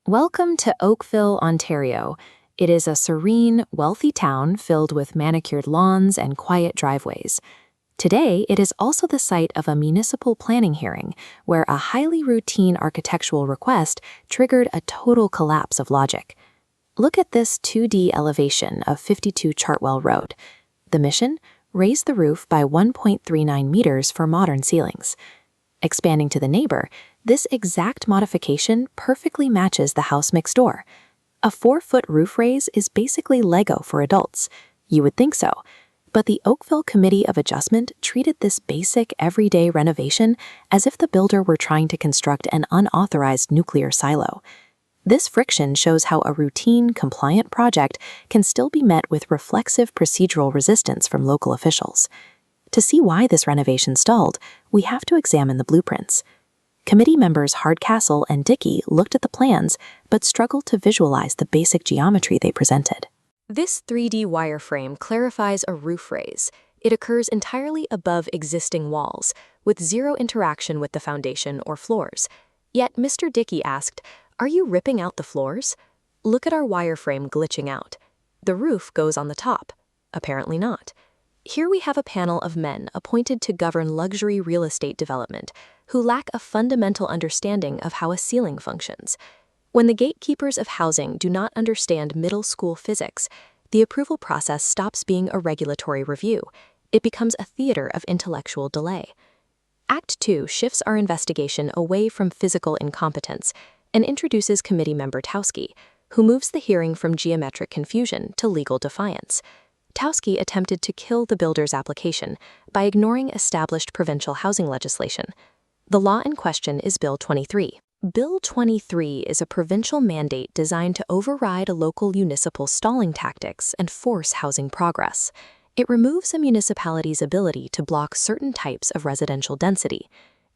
Welcome to Oakville, Ontario. It is a serene, wealthy town filled with manicured lawns and quiet driveways. Today, it is also the site of a municipal planning hearing where a highly routine architectural request triggered a total collapse of logic. Look at this 2D elevation of 52 Chartwell Road. The mission? Raise the roof by 1.39 meters for modern ceilings. Expanding to the neighbor, this exact modification perfectly matches the house next door. A 4-foot roof raise is basically Lego for adults. You would think so. But the Oakville Committee of Adjustment treated this basic, everyday renovation as if the builder were trying to construct an unauthorized nuclear silo. This friction shows how a routine, compliant project can still be met with reflexive procedural resistance from local officials. To see why this renovation stalled, we have to examine the blueprints. Committee members Hardcastle and Dickey looked at the plans, but struggled to visualize the basic geometry they presented. This 3D wireframe clarifies a roof raise. It occurs entirely above existing walls, with zero interaction with the foundation or floors. Yet Mr. Dickey asked, "Are you ripping out the floors?" Look at our wireframe glitching out. The roof goes on the top. Apparently not. Here we have a panel of men appointed to govern luxury real estate development who lack a fundamental understanding of how a ceiling functions. When the gatekeepers of housing do not understand middle school physics, the approval process stops being a regulatory review. It becomes a theater of intellectual delay. Act 2 shifts our investigation away from physical incompetence and introduces committee member Towski, who moves the hearing from geometric confusion to legal defiance. Towski attempted to kill the builder's application by ignoring established provincial housing legislation. The law in question is Bill 23. Bill 23 is a provincial mandate designed to override a local municipal stalling tactics and force housing progress. It removes a municipality's ability to block certain types of residential density.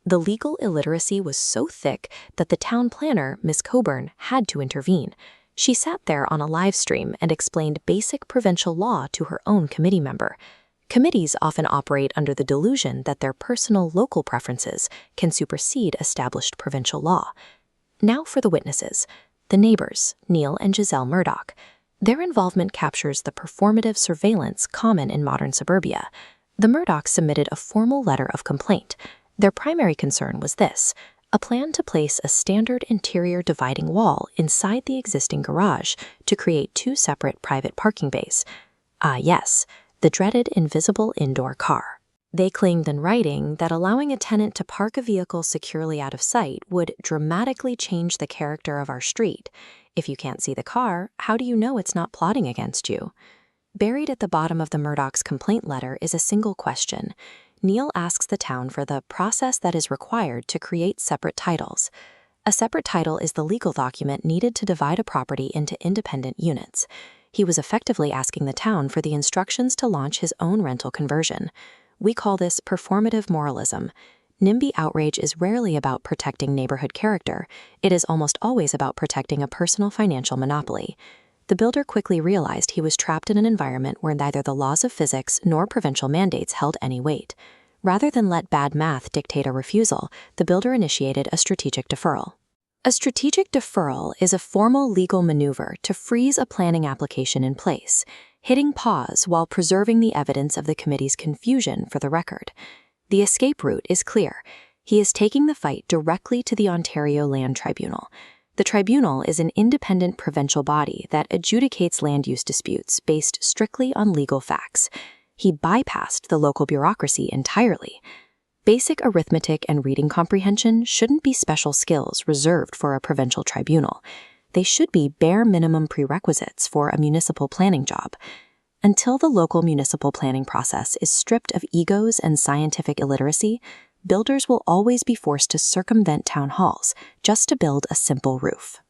The legal illiteracy was so thick that the town planner, Ms. Coburn, had to intervene. She sat there on a live stream and explained basic provincial law to her own committee member. Committees often operate under the delusion that their personal local preferences can supersede established provincial law. Now for the witnesses, the neighbors, Neil and Giselle Murdoch. Their involvement captures the performative surveillance common in modern suburbia. The Murdochs submitted a formal letter of complaint. Their primary concern was this: a plan to place a standard interior dividing wall inside the existing garage to create 2 separate private parking bays. Yes, the dreaded invisible indoor car. They claimed in writing that allowing a tenant to park a vehicle securely out of sight would dramatically change the character of our street. If you can't see the car, how do you know it's not plotting against you? Buried at the bottom of the Murdoch's complaint letter is a single question. Neil asks the town for the process that is required to create separate titles. A separate title is the legal document needed to divide a property into independent units. He was effectively asking the town for the instructions to launch his own rental conversion. We call this performative moralism. NIMBY outrage is rarely about protecting neighborhood character. It is almost always about protecting a personal financial monopoly. The builder quickly realized he was trapped in an environment where neither the laws of physics nor provincial mandates held any weight. Rather than let bad math dictate a refusal, the builder initiated a strategic deferral. A strategic deferral is a formal legal maneuver to freeze a planning application in place, hitting pause while preserving the evidence of the committee's confusion for the record. The escape route is clear. He is taking the fight directly to the Ontario Land Tribunal. The tribunal is an independent provincial body that adjudicates land use disputes based strictly on legal facts. He bypassed the local bureaucracy entirely. Basic arithmetic and reading comprehension shouldn't be special skills reserved for a provincial tribunal. They should be bare minimum prerequisites for a municipal planning job. Until the local municipal planning process is stripped of egos and scientific illiteracy, builders will always be forced to circumvent town halls just to build a simple roof.